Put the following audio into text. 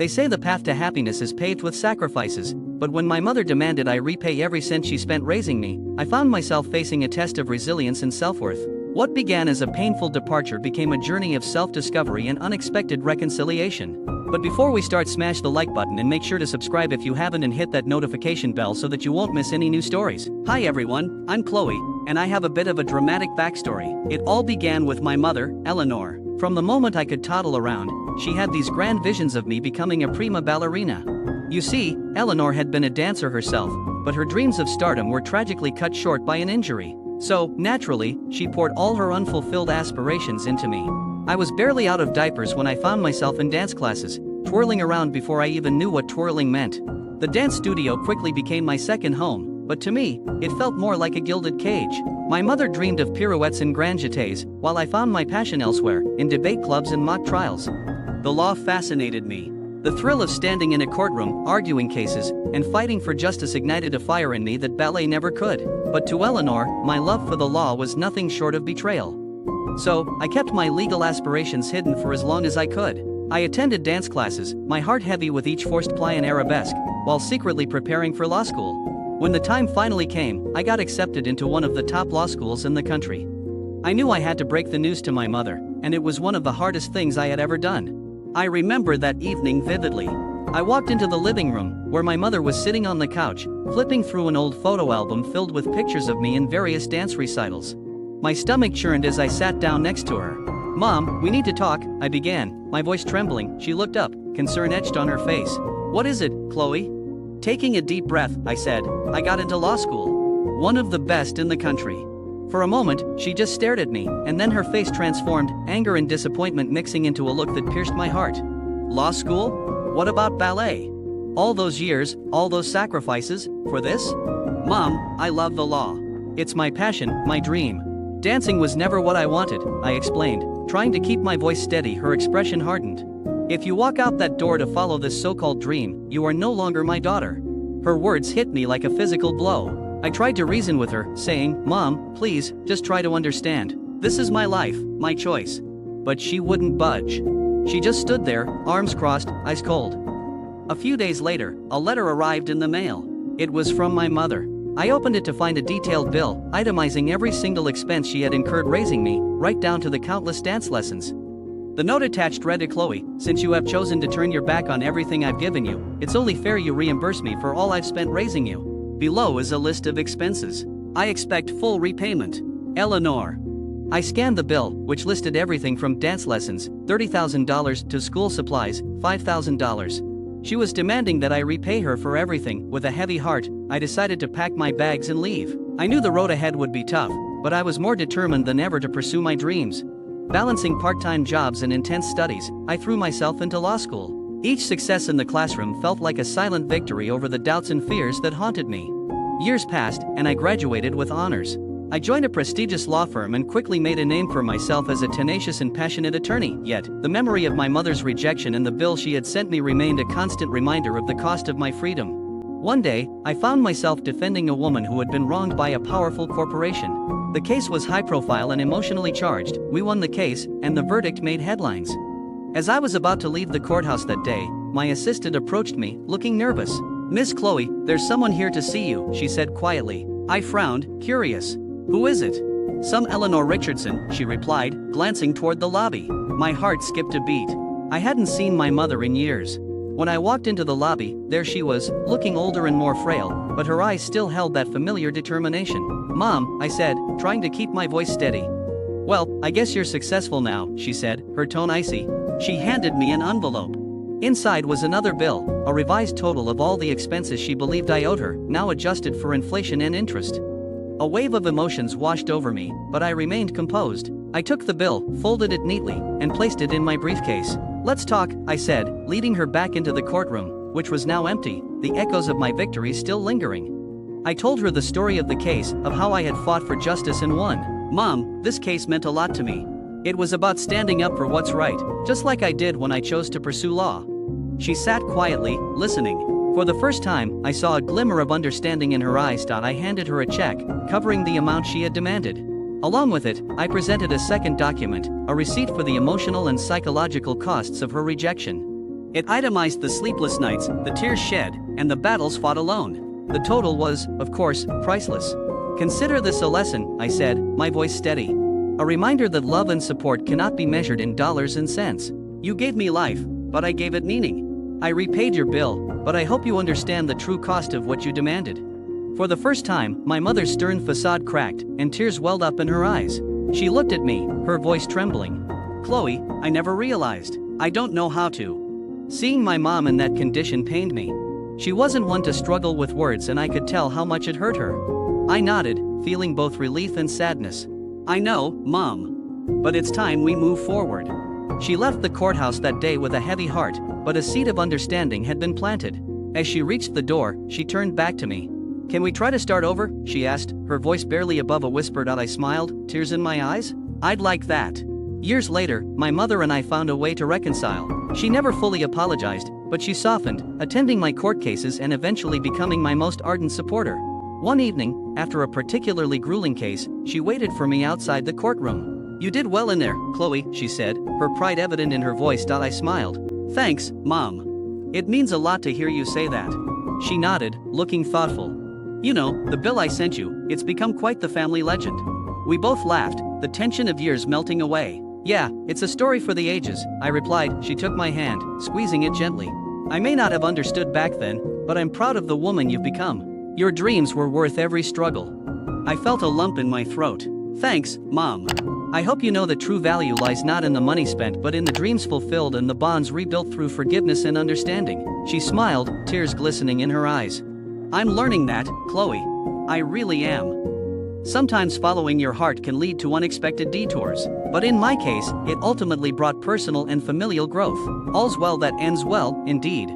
They say the path to happiness is paved with sacrifices, but when my mother demanded I repay every cent she spent raising me, I found myself facing a test of resilience and self-worth. What began as a painful departure became a journey of self-discovery and unexpected reconciliation. But before we start, smash the like button and make sure to subscribe if you haven't and hit that notification bell so that you won't miss any new stories. Hi everyone, I'm Chloe, and I have a bit of a dramatic backstory. It all began with my mother, Eleanor. From the moment I could toddle around, she had these grand visions of me becoming a prima ballerina. You see, Eleanor had been a dancer herself, but her dreams of stardom were tragically cut short by an injury. So, naturally, she poured all her unfulfilled aspirations into me. I was barely out of diapers when I found myself in dance classes, twirling around before I even knew what twirling meant. The dance studio quickly became my second home, but to me, it felt more like a gilded cage. My mother dreamed of pirouettes and grand jetés, while I found my passion elsewhere, in debate clubs and mock trials. The law fascinated me. The thrill of standing in a courtroom, arguing cases, and fighting for justice ignited a fire in me that ballet never could. But to Eleanor, my love for the law was nothing short of betrayal. So, I kept my legal aspirations hidden for as long as I could. I attended dance classes, my heart heavy with each forced plie and arabesque, while secretly preparing for law school. When the time finally came, I got accepted into one of the top law schools in the country. I knew I had to break the news to my mother, and it was one of the hardest things I had ever done. I remember that evening vividly. I walked into the living room, where my mother was sitting on the couch, flipping through an old photo album filled with pictures of me in various dance recitals. My stomach churned as I sat down next to her. "Mom, we need to talk," I began, my voice trembling. She looked up, concern etched on her face. "What is it, Chloe?" Taking a deep breath, I said, "I got into law school. One of the best in the country." For a moment, she just stared at me, and then her face transformed, anger and disappointment mixing into a look that pierced my heart. "Law school? What about ballet? All those years, all those sacrifices, for this?" "Mom, I love the law. It's my passion, my dream. Dancing was never what I wanted," I explained, trying to keep my voice steady. Her expression hardened. "If you walk out that door to follow this so-called dream, you are no longer my daughter." Her words hit me like a physical blow. I tried to reason with her, saying, "Mom, please, just try to understand. This is my life, my choice." But she wouldn't budge. She just stood there, arms crossed, ice cold. A few days later, a letter arrived in the mail. It was from my mother. I opened it to find a detailed bill, itemizing every single expense she had incurred raising me, right down to the countless dance lessons. The note attached read to Chloe, "Since you have chosen to turn your back on everything I've given you, it's only fair you reimburse me for all I've spent raising you. Below is a list of expenses. I expect full repayment. Eleanor." I scanned the bill, which listed everything from dance lessons, $30,000, to school supplies, $5,000. She was demanding that I repay her for everything. With a heavy heart, I decided to pack my bags and leave. I knew the road ahead would be tough, but I was more determined than ever to pursue my dreams. Balancing part-time jobs and intense studies, I threw myself into law school. Each success in the classroom felt like a silent victory over the doubts and fears that haunted me. Years passed, and I graduated with honors. I joined a prestigious law firm and quickly made a name for myself as a tenacious and passionate attorney. Yet, the memory of my mother's rejection and the bill she had sent me remained a constant reminder of the cost of my freedom. One day, I found myself defending a woman who had been wronged by a powerful corporation. The case was high-profile and emotionally charged. We won the case, and the verdict made headlines. As I was about to leave the courthouse that day, my assistant approached me, looking nervous. "Miss Chloe, there's someone here to see you," she said quietly. I frowned, curious. "Who is it?" "Some Eleanor Richardson," she replied, glancing toward the lobby. My heart skipped a beat. I hadn't seen my mother in years. When I walked into the lobby, there she was, looking older and more frail, but her eyes still held that familiar determination. "Mom," I said, trying to keep my voice steady. "Well, I guess you're successful now," she said, her tone icy. She handed me an envelope. Inside was another bill, a revised total of all the expenses she believed I owed her, now adjusted for inflation and interest. A wave of emotions washed over me, but I remained composed. I took the bill, folded it neatly, and placed it in my briefcase. "Let's talk," I said, leading her back into the courtroom, which was now empty, the echoes of my victory still lingering. I told her the story of the case, of how I had fought for justice and won. "Mom, this case meant a lot to me. It was about standing up for what's right, just like I did when I chose to pursue law." She sat quietly, listening. For the first time, I saw a glimmer of understanding in her eyes. I handed her a check, covering the amount she had demanded. Along with it, I presented a second document, a receipt for the emotional and psychological costs of her rejection. It itemized the sleepless nights, the tears shed, and the battles fought alone. The total was, of course, priceless. Consider this a lesson, I said, my voice steady. A reminder that love and support cannot be measured in dollars and cents. You gave me life, but I gave it meaning. I repaid your bill, but I hope you understand the true cost of what you demanded. For the first time, my mother's stern facade cracked, and tears welled up in her eyes. She looked at me, her voice trembling. Chloe, I never realized. I don't know how to. Seeing my mom in that condition pained me. She wasn't one to struggle with words, and I could tell how much it hurt her. I nodded, feeling both relief and sadness. I know, Mom. But it's time we move forward. She left the courthouse that day with a heavy heart, but a seed of understanding had been planted. As she reached the door, she turned back to me. Can we try to start over? She asked, her voice barely above a whisper. I smiled, tears in my eyes. I'd like that. Years later, my mother and I found a way to reconcile. She never fully apologized, but she softened, attending my court cases and eventually becoming my most ardent supporter. One evening, after a particularly grueling case, she waited for me outside the courtroom. You did well in there, Chloe, she said, her pride evident in her voice. I smiled. Thanks, Mom. It means a lot to hear you say that. She nodded, looking thoughtful. You know, the bill I sent you, it's become quite the family legend. We both laughed, the tension of years melting away. Yeah, it's a story for the ages, I replied. She took my hand, squeezing it gently. I may not have understood back then, but I'm proud of the woman you've become. Your dreams were worth every struggle. I felt a lump in my throat. Thanks, Mom. I hope you know the true value lies not in the money spent but in the dreams fulfilled and the bonds rebuilt through forgiveness and understanding. She smiled, tears glistening in her eyes. I'm learning that, Chloe. I really am. Sometimes following your heart can lead to unexpected detours, but in my case, it ultimately brought personal and familial growth. All's well that ends well, indeed.